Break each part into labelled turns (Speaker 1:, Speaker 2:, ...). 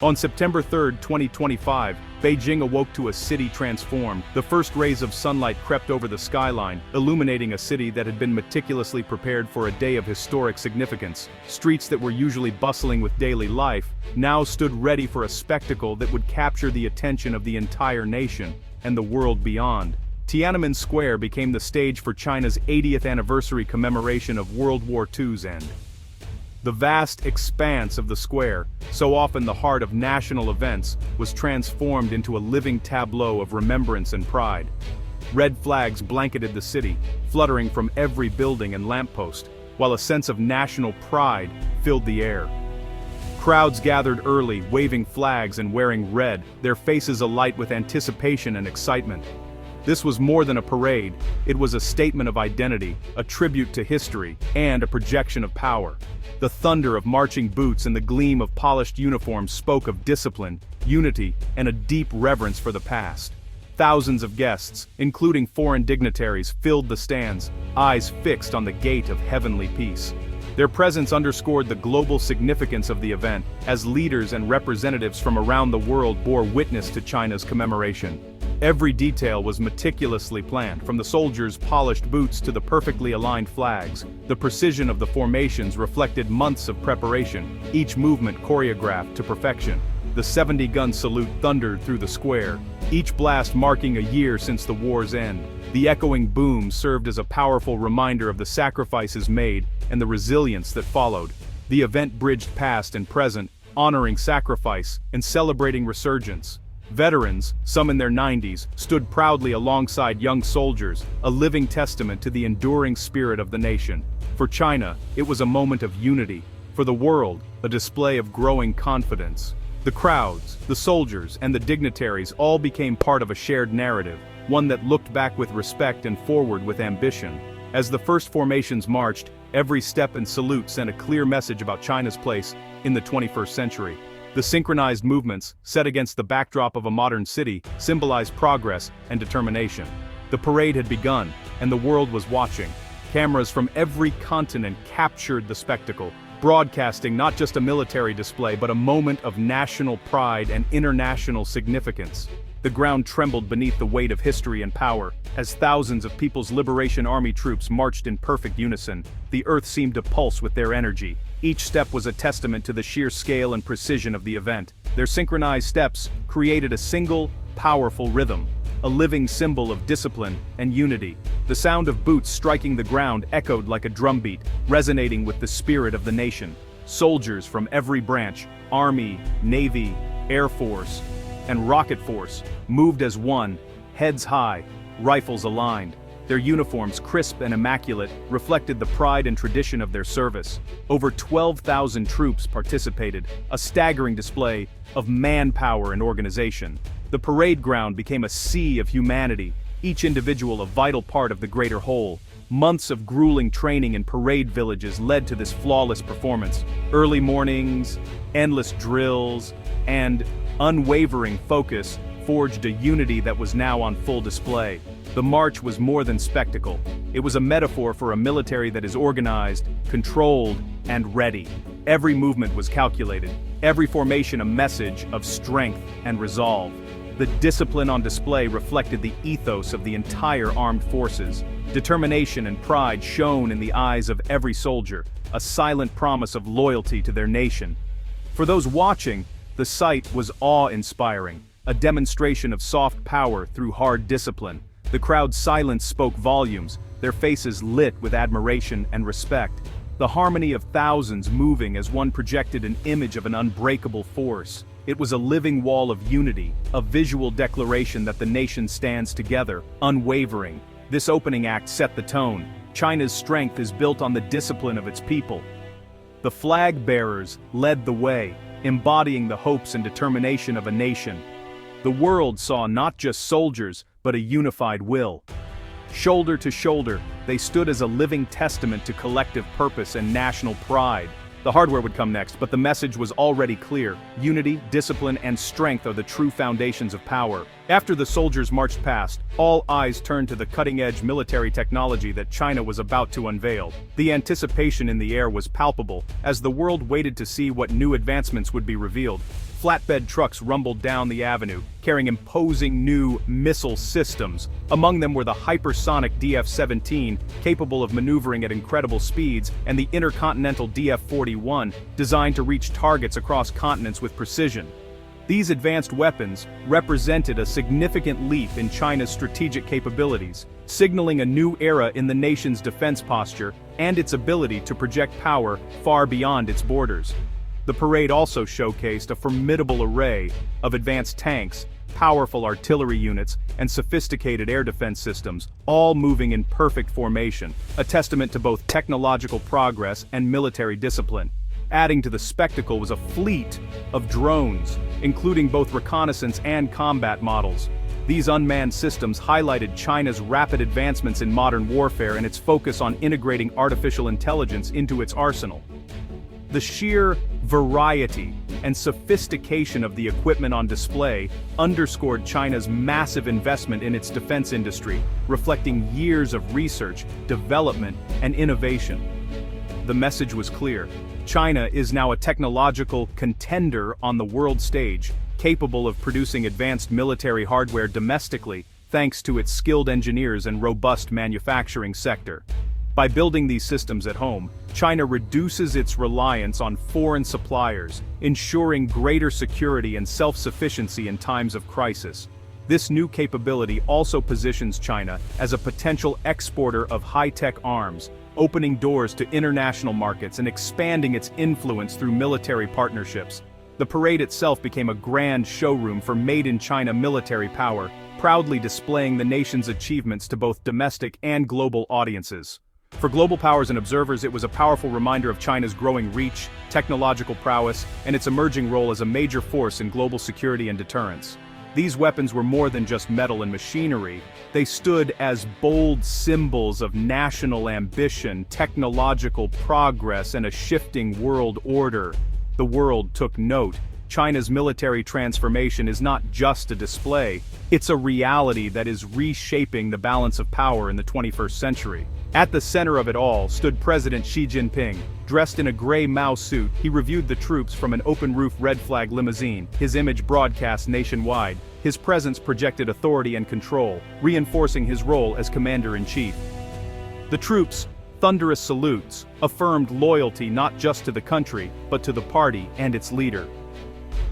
Speaker 1: On September 3, 2025, Beijing awoke to a city transformed. The first rays of sunlight crept over the skyline, illuminating a city that had been meticulously prepared for a day of historic significance. Streets that were usually bustling with daily life now stood ready for a spectacle that would capture the attention of the entire nation and the world beyond. Tiananmen Square became the stage for China's 80th anniversary commemoration of World War II's end. The vast expanse of the square, so often the heart of national events, was transformed into a living tableau of remembrance and pride. Red flags blanketed the city, fluttering from every building and lamppost, while a sense of national pride filled the air. Crowds gathered early, waving flags and wearing red, their faces alight with anticipation and excitement. This was more than a parade, it was a statement of identity, a tribute to history, and a projection of power. The thunder of marching boots and the gleam of polished uniforms spoke of discipline, unity, and a deep reverence for the past. Thousands of guests, including foreign dignitaries, filled the stands, eyes fixed on the gate of heavenly peace. Their presence underscored the global significance of the event, as leaders and representatives from around the world bore witness to China's commemoration. Every detail was meticulously planned, from the soldiers' polished boots to the perfectly aligned flags. The precision of the formations reflected months of preparation, each movement choreographed to perfection. The 70-gun salute thundered through the square, each blast marking a year since the war's end. The echoing boom served as a powerful reminder of the sacrifices made and the resilience that followed. The event bridged past and present, honoring sacrifice and celebrating resurgence. Veterans, some in their 90s, stood proudly alongside young soldiers, a living testament to the enduring spirit of the nation. For China, it was a moment of unity. For the world, a display of growing confidence. The crowds, the soldiers, and the dignitaries all became part of a shared narrative, one that looked back with respect and forward with ambition. As the first formations marched, every step and salute sent a clear message about China's place in the 21st century. The synchronized movements, set against the backdrop of a modern city, symbolized progress and determination. The parade had begun, and the world was watching. Cameras from every continent captured the spectacle, broadcasting not just a military display but a moment of national pride and international significance. The ground trembled beneath the weight of history and power. As thousands of People's Liberation Army troops marched in perfect unison, the earth seemed to pulse with their energy. Each step was a testament to the sheer scale and precision of the event. Their synchronized steps created a single, powerful rhythm, a living symbol of discipline and unity. The sound of boots striking the ground echoed like a drumbeat, resonating with the spirit of the nation. Soldiers from every branch, Army, Navy, Air Force, and Rocket Force, moved as one, heads high, rifles aligned. Their uniforms, crisp and immaculate, reflected the pride and tradition of their service. Over 12,000 troops participated, a staggering display of manpower and organization. The parade ground became a sea of humanity, each individual a vital part of the greater whole. Months of grueling training in parade villages led to this flawless performance. Early mornings, endless drills, and unwavering focus forged a unity that was now on full display. The march was more than spectacle. It was a metaphor for a military that is organized, controlled, and ready. Every movement was calculated, every formation a message of strength and resolve. The discipline on display reflected the ethos of the entire armed forces. Determination and pride shone in the eyes of every soldier, a silent promise of loyalty to their nation. For those watching, the sight was awe-inspiring, a demonstration of soft power through hard discipline. The crowd's silence spoke volumes, their faces lit with admiration and respect. The harmony of thousands moving as one projected an image of an unbreakable force. It was a living wall of unity, a visual declaration that the nation stands together, unwavering. This opening act set the tone. China's strength is built on the discipline of its people. The flag bearers led the way, embodying the hopes and determination of a nation. The world saw not just soldiers, but a unified will. Shoulder to shoulder, they stood as a living testament to collective purpose and national pride. The hardware would come next, but the message was already clear. Unity, discipline, and strength are the true foundations of power. After the soldiers marched past, all eyes turned to the cutting-edge military technology that China was about to unveil. The anticipation in the air was palpable, as the world waited to see what new advancements would be revealed. Flatbed trucks rumbled down the avenue, carrying imposing new missile systems. Among them were the hypersonic DF-17, capable of maneuvering at incredible speeds, and the intercontinental DF-41, designed to reach targets across continents with precision. These advanced weapons represented a significant leap in China's strategic capabilities, signaling a new era in the nation's defense posture and its ability to project power far beyond its borders. The parade also showcased a formidable array of advanced tanks, powerful artillery units, and sophisticated air defense systems, all moving in perfect formation, a testament to both technological progress and military discipline. Adding to the spectacle was a fleet of drones, including both reconnaissance and combat models. These unmanned systems highlighted China's rapid advancements in modern warfare and its focus on integrating artificial intelligence into its arsenal. The sheer variety and sophistication of the equipment on display underscored China's massive investment in its defense industry, reflecting years of research, development, and innovation. The message was clear. China is now a technological contender on the world stage, capable of producing advanced military hardware domestically, thanks to its skilled engineers and robust manufacturing sector. By building these systems at home, China reduces its reliance on foreign suppliers, ensuring greater security and self-sufficiency in times of crisis. This new capability also positions China as a potential exporter of high-tech arms, opening doors to international markets and expanding its influence through military partnerships. The parade itself became a grand showroom for made-in-China military power, proudly displaying the nation's achievements to both domestic and global audiences. For global powers and observers, it was a powerful reminder of China's growing reach, technological prowess, and its emerging role as a major force in global security and deterrence. These weapons were more than just metal and machinery. They stood as bold symbols of national ambition, technological progress, and a shifting world order. The world took note. China's military transformation is not just a display, it's a reality that is reshaping the balance of power in the 21st century. At the center of it all stood President Xi Jinping. Dressed in a gray Mao suit, he reviewed the troops from an open-roof red flag limousine, his image broadcast nationwide. His presence projected authority and control, reinforcing his role as commander-in-chief. The troops' thunderous salutes affirmed loyalty not just to the country, but to the party and its leader.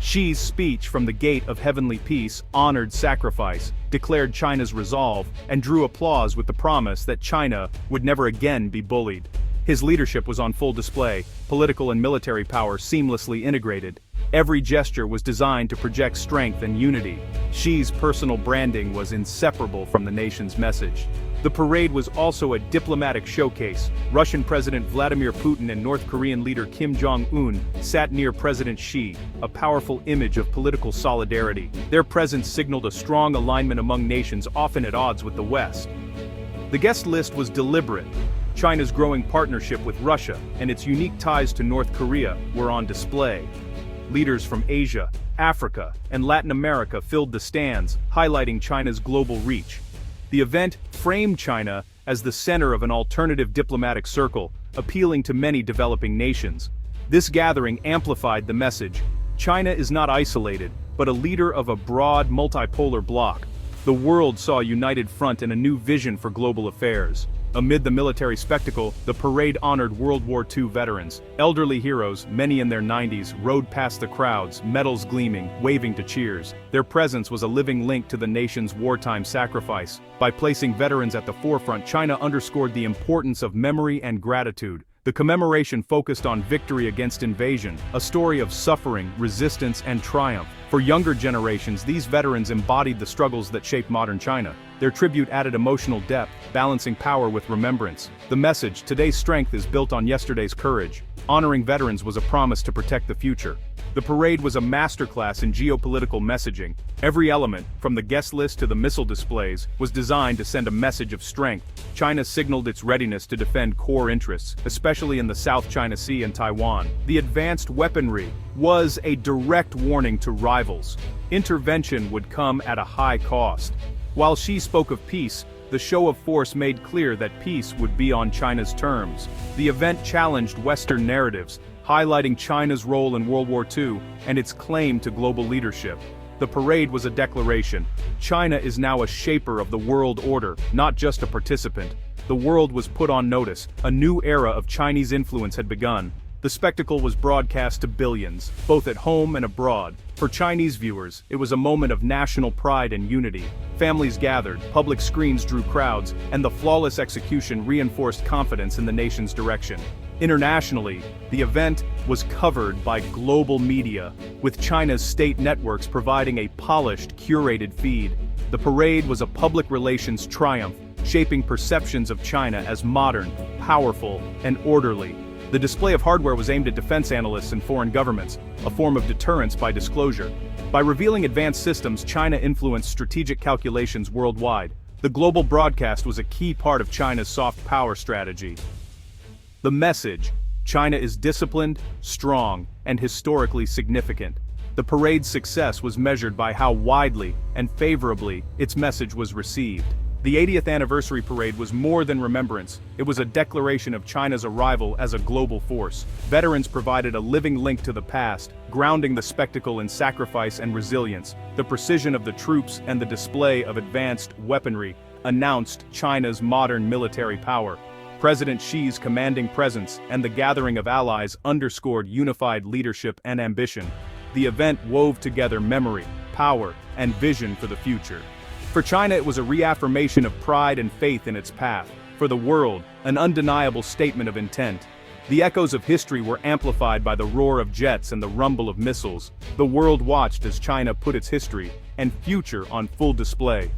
Speaker 1: Xi's speech from the Gate of Heavenly Peace honored sacrifice, declared China's resolve, and drew applause with the promise that China would never again be bullied. His leadership was on full display, political and military power seamlessly integrated. Every gesture was designed to project strength and unity. Xi's personal branding was inseparable from the nation's message. The parade was also a diplomatic showcase. Russian President Vladimir Putin and North Korean leader Kim Jong-un sat near President Xi, a powerful image of political solidarity. Their presence signaled a strong alignment among nations often at odds with the West. The guest list was deliberate. China's growing partnership with Russia and its unique ties to North Korea were on display. Leaders from Asia, Africa, and Latin America filled the stands, highlighting China's global reach. The event framed China as the center of an alternative diplomatic circle, appealing to many developing nations. This gathering amplified the message: China is not isolated, but a leader of a broad, multipolar bloc. The world saw a united front and a new vision for global affairs. Amid the military spectacle, the parade honored World War II veterans. Elderly heroes, many in their 90s, rode past the crowds, medals gleaming, waving to cheers. Their presence was a living link to the nation's wartime sacrifice. By placing veterans at the forefront, China underscored the importance of memory and gratitude. The commemoration focused on victory against invasion, a story of suffering, resistance, and triumph. For younger generations, these veterans embodied the struggles that shaped modern China. Their tribute added emotional depth, balancing power with remembrance. The message, today's strength is built on yesterday's courage. Honoring veterans was a promise to protect the future. The parade was a masterclass in geopolitical messaging. Every element, from the guest list to the missile displays, was designed to send a message of strength. China signaled its readiness to defend core interests, especially in the South China Sea and Taiwan. The advanced weaponry was a direct warning to rivals. Intervention would come at a high cost. While Xi spoke of peace, the show of force made clear that peace would be on China's terms. The event challenged Western narratives, highlighting China's role in World War II and its claim to global leadership. The parade was a declaration. China is now a shaper of the world order, not just a participant. The world was put on notice. A new era of Chinese influence had begun. The spectacle was broadcast to billions, both at home and abroad. For Chinese viewers, it was a moment of national pride and unity. Families gathered, public screens drew crowds, and the flawless execution reinforced confidence in the nation's direction. Internationally, the event was covered by global media, with China's state networks providing a polished, curated feed. The parade was a public relations triumph, shaping perceptions of China as modern, powerful, and orderly. The display of hardware was aimed at defense analysts and foreign governments, a form of deterrence by disclosure. By revealing advanced systems, China influenced strategic calculations worldwide. The global broadcast was a key part of China's soft power strategy. The message: China is disciplined, strong, and historically significant. The parade's success was measured by how widely and favorably its message was received. The 80th anniversary parade was more than remembrance. It was a declaration of China's arrival as a global force. Veterans provided a living link to the past, grounding the spectacle in sacrifice and resilience. The precision of the troops and the display of advanced weaponry announced China's modern military power. President Xi's commanding presence and the gathering of allies underscored unified leadership and ambition. The event wove together memory, power, and vision for the future. For China, it was a reaffirmation of pride and faith in its path. For the world, an undeniable statement of intent. The echoes of history were amplified by the roar of jets and the rumble of missiles. The world watched as China put its history and future on full display.